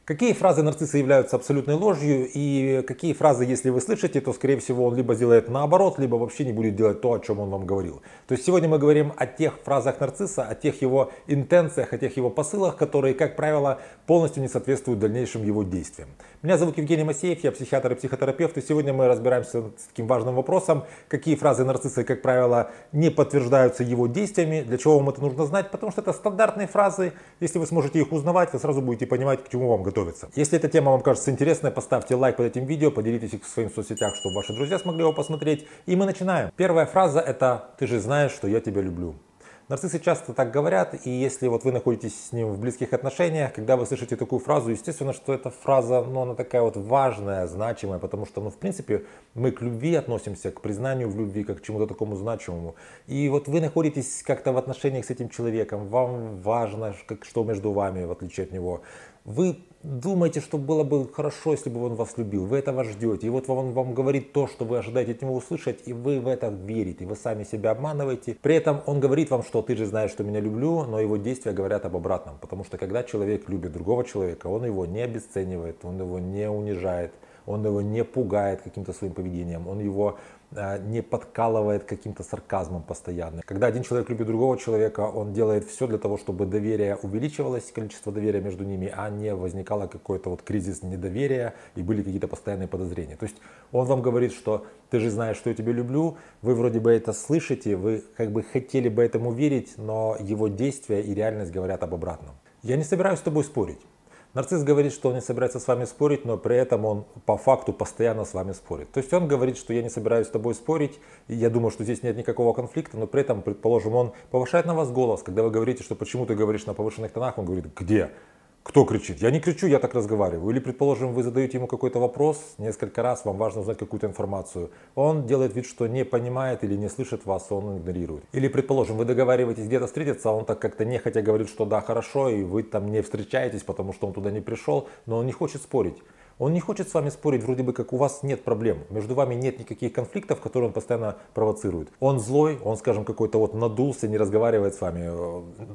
Какие фразы нарцисса являются абсолютной ложью и какие фразы, если вы слышите, то скорее всего он либо сделает наоборот, либо вообще не будет делать то, о чем он вам говорил. То есть сегодня мы говорим о тех фразах нарцисса, о тех его интенциях, о тех его посылах, которые, как правило, полностью не соответствуют дальнейшим его действиям. Меня зовут Евгений Масеев, я психиатр и психотерапевт, и сегодня мы разбираемся с таким важным вопросом, какие фразы нарцисса, как правило, не подтверждаются его действиями. Для чего вам это нужно знать? Потому что это стандартные фразы. Если вы сможете их узнавать, вы сразу будете понимать, к чему вам готовиться. Если эта тема вам кажется интересной, поставьте лайк под этим видео, поделитесь их в своих соцсетях, чтобы ваши друзья смогли его посмотреть. И мы начинаем. Первая фраза — это «ты же знаешь, что я тебя люблю». Нарциссы часто так говорят, и если вот вы находитесь с ним в близких отношениях, когда вы слышите такую фразу, естественно, что эта фраза, она такая вот важная, значимая, потому что, в принципе, мы к любви относимся, к признанию в любви, как к чему-то такому значимому. И вот вы находитесь как-то в отношениях с этим человеком, вам важно, что между вами, в отличие от него. Вы думаете, что было бы хорошо, если бы он вас любил, вы этого ждете, и вот он вам говорит то, что вы ожидаете от него услышать, и вы в это верите, вы сами себя обманываете. При этом он говорит вам, что ты же знаешь, что меня люблю, но его действия говорят об обратном, потому что когда человек любит другого человека, он его не обесценивает, он его не унижает, он его не пугает каким-то своим поведением, он его не подкалывает каким-то сарказмом постоянно. Когда один человек любит другого человека, он делает все для того, чтобы доверие увеличивалось, количество доверия между ними, а не возникало какой-то вот кризис недоверия и были какие-то постоянные подозрения. То есть он вам говорит, что ты же знаешь, что я тебя люблю, вы вроде бы это слышите, вы как бы хотели бы этому верить, но его действия и реальность говорят об обратном. Я не собираюсь с тобой спорить. Нарцисс говорит, что он не собирается с вами спорить, но при этом он по факту постоянно с вами спорит. То есть он говорит, что я не собираюсь с тобой спорить, и я думаю, что здесь нет никакого конфликта, но при этом, предположим, он повышает на вас голос. Когда вы говорите, что почему ты говоришь на повышенных тонах, он говорит, где? Кто кричит? Я не кричу, я так разговариваю. Или, предположим, вы задаете ему какой-то вопрос несколько раз, вам важно узнать какую-то информацию. Он делает вид, что не понимает или не слышит вас, он игнорирует. Или, предположим, вы договариваетесь где-то встретиться, а он так как-то нехотя говорит, что да, хорошо, и вы там не встречаетесь, потому что он туда не пришел, но он не хочет спорить. Он не хочет с вами спорить, вроде бы как у вас нет проблем. Между вами нет никаких конфликтов, которые он постоянно провоцирует. Он злой, он, скажем, какой-то вот надулся, не разговаривает с вами.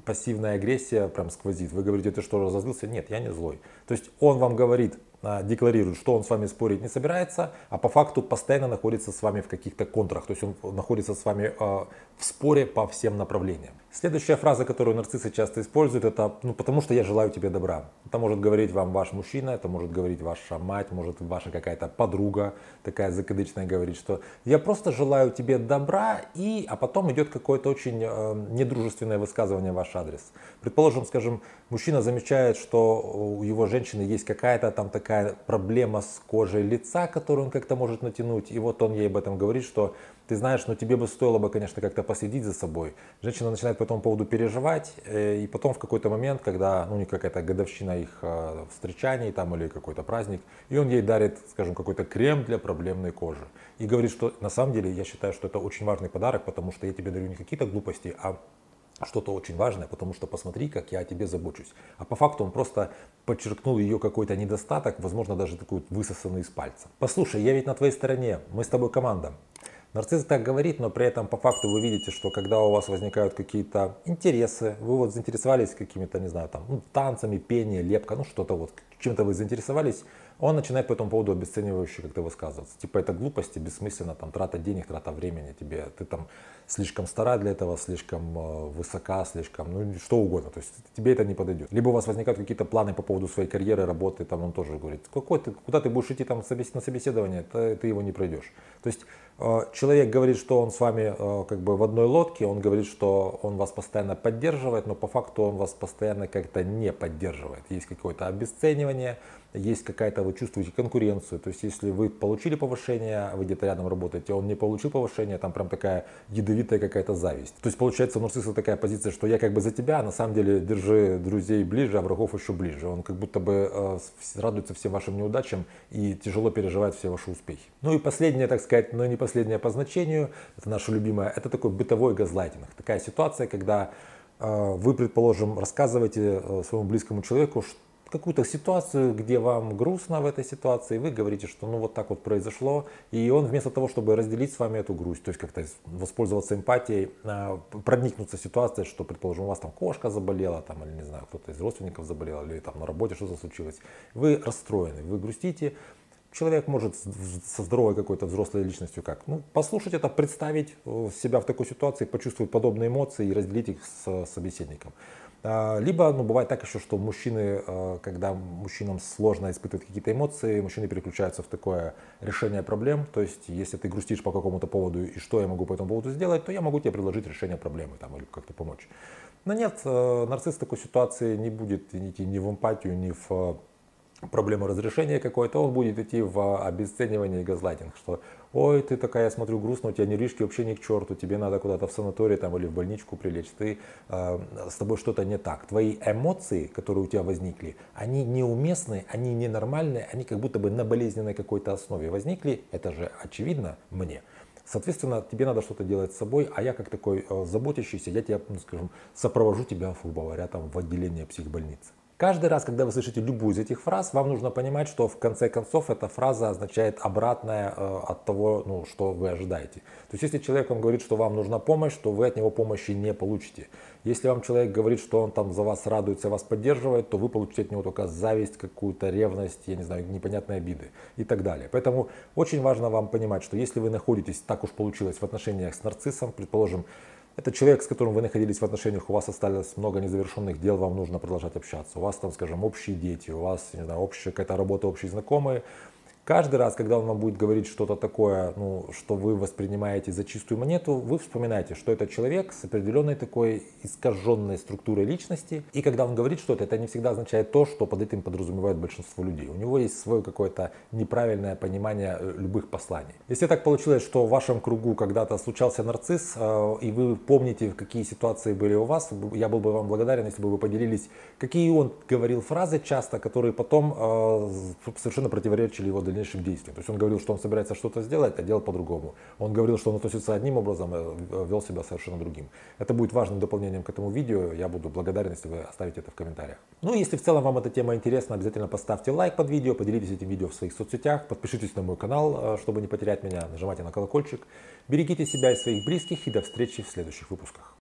Пассивная агрессия прям сквозит. Вы говорите, ты что, разозлился? Нет, я не злой. То есть он вам говорит, декларирует, что он с вами спорить не собирается, а по факту постоянно находится с вами в каких-то контрах. То есть он находится с вами в споре по всем направлениям. Следующая фраза, которую нарциссы часто используют, это потому что я желаю тебе добра. Это может говорить вам ваш мужчина, это может говорить ваша мать, может ваша какая-то подруга, такая закадычная, говорит, что я просто желаю тебе добра, а потом идет какое-то очень недружественное высказывание в ваш адрес. Предположим, скажем, мужчина замечает, что у его женщины есть какая-то там такая проблема с кожей лица, которую он как-то может натянуть, и вот он ей об этом говорит, что ты знаешь, тебе бы стоило бы, конечно, как-то последить за собой. Женщина начинает по этому поводу переживать, и потом в какой-то момент, когда, какая-то годовщина их встречаний там или какой-то праздник, и он ей дарит, скажем, какой-то крем для проблемной кожи. И говорит, что на самом деле я считаю, что это очень важный подарок, потому что я тебе дарю не какие-то глупости, а что-то очень важное, потому что посмотри, как я о тебе забочусь. А по факту он просто подчеркнул ее какой-то недостаток, возможно, даже такой высосанный из пальца. Послушай, я ведь на твоей стороне, мы с тобой команда. Нарцисс так говорит, но при этом по факту вы видите, что когда у вас возникают какие-то интересы, вы вот заинтересовались какими-то, не знаю, танцами, пение, лепка, что-то вот, чем-то вы заинтересовались, он начинает по этому поводу обесценивающе как-то высказываться. Типа это глупости, бессмысленно, трата денег, трата времени тебе, ты там слишком стара для этого, слишком высока, слишком, что угодно, то есть тебе это не подойдет. Либо у вас возникают какие-то планы по поводу своей карьеры, работы, он тоже говорит, куда ты будешь идти на собеседование, ты его не пройдешь. То есть человек говорит, что он с вами как бы в одной лодке, он говорит, что он вас постоянно поддерживает, но по факту он вас постоянно как-то не поддерживает. Есть какое-то обесценивание, есть какая-то, вы чувствуете конкуренцию. То есть если вы получили повышение, вы где-то рядом работаете, он не получил повышение, там прям такая ядовитая какая-то зависть. То есть получается у нарцисса такая позиция, что я как бы за тебя, а на самом деле держи друзей ближе, а врагов еще ближе. Он как будто бы радуется всем вашим неудачам и тяжело переживает все ваши успехи. И последнее, так сказать, но не последнее по значению, это наше любимое, это такой бытовой газлайтинг. Такая ситуация, когда вы, предположим, рассказываете своему близкому человеку какую-то ситуацию, где вам грустно в этой ситуации, вы говорите, что ну вот так вот произошло, и он вместо того, чтобы разделить с вами эту грусть, то есть как-то воспользоваться эмпатией, проникнуться ситуацией, что, предположим, у вас там кошка заболела, там, или не знаю, кто-то из родственников заболел, или там на работе что-то случилось, вы расстроены, вы грустите. Человек может со здоровой какой-то взрослой личностью как? Ну, послушать это, представить себя в такой ситуации, почувствовать подобные эмоции и разделить их с собеседником. Либо, ну, бывает так еще, что мужчины, когда мужчинам сложно испытывать какие-то эмоции, мужчины переключаются в такое решение проблем. То есть, если ты грустишь по какому-то поводу и что я могу по этому поводу сделать, то я могу тебе предложить решение проблемы там, или как-то помочь. Но нет, нарцисс в такой ситуации не будет идти ни в эмпатию, ни в проблему разрешения какой-то, он будет идти в обесценивание и газлайтинг, что ой, ты такая, я смотрю, грустно, у тебя нервишки вообще ни к черту, тебе надо куда-то в санаторий там, или в больничку прилечь, с тобой что-то не так. Твои эмоции, которые у тебя возникли, они неуместны, они ненормальные, они как будто бы на болезненной какой-то основе возникли, это же очевидно мне. Соответственно, тебе надо что-то делать с собой, а я как такой заботящийся, я тебя, ну, скажем, сопровожу тебя, грубо говоря, там, в отделение психбольницы. Каждый раз, когда вы слышите любую из этих фраз, вам нужно понимать, что в конце концов эта фраза означает обратное от того, ну, что вы ожидаете. То есть, если человек вам говорит, что вам нужна помощь, то вы от него помощи не получите. Если вам человек говорит, что он там за вас радуется, вас поддерживает, то вы получите от него только зависть, какую-то ревность, я не знаю, непонятные обиды и так далее. Поэтому очень важно вам понимать, что если вы находитесь, так уж получилось, в отношениях с нарциссом, предположим, это человек, с которым вы находились в отношениях, у вас осталось много незавершенных дел, вам нужно продолжать общаться. У вас там, скажем, общие дети, у вас, не знаю, общая какая-то работа, общие знакомые. Каждый раз, когда он вам будет говорить что-то такое, ну, что вы воспринимаете за чистую монету, вы вспоминаете, что это человек с определенной такой искаженной структурой личности. И когда он говорит что-то, это не всегда означает то, что под этим подразумевает большинство людей. У него есть свое какое-то неправильное понимание любых посланий. Если так получилось, что в вашем кругу когда-то случался нарцисс, и вы помните, какие ситуации были у вас, я был бы вам благодарен, если бы вы поделились, какие он говорил фразы часто, которые потом совершенно противоречили его дальнейшим действиям. То есть он говорил, что он собирается что-то сделать, а делал по-другому. Он говорил, что он относится одним образом, а вел себя совершенно другим. Это будет важным дополнением к этому видео. Я буду благодарен, если вы оставите это в комментариях. Ну и если в целом вам эта тема интересна, обязательно поставьте лайк под видео, поделитесь этим видео в своих соцсетях, подпишитесь на мой канал, чтобы не потерять меня, нажимайте на колокольчик. Берегите себя и своих близких, и до встречи в следующих выпусках.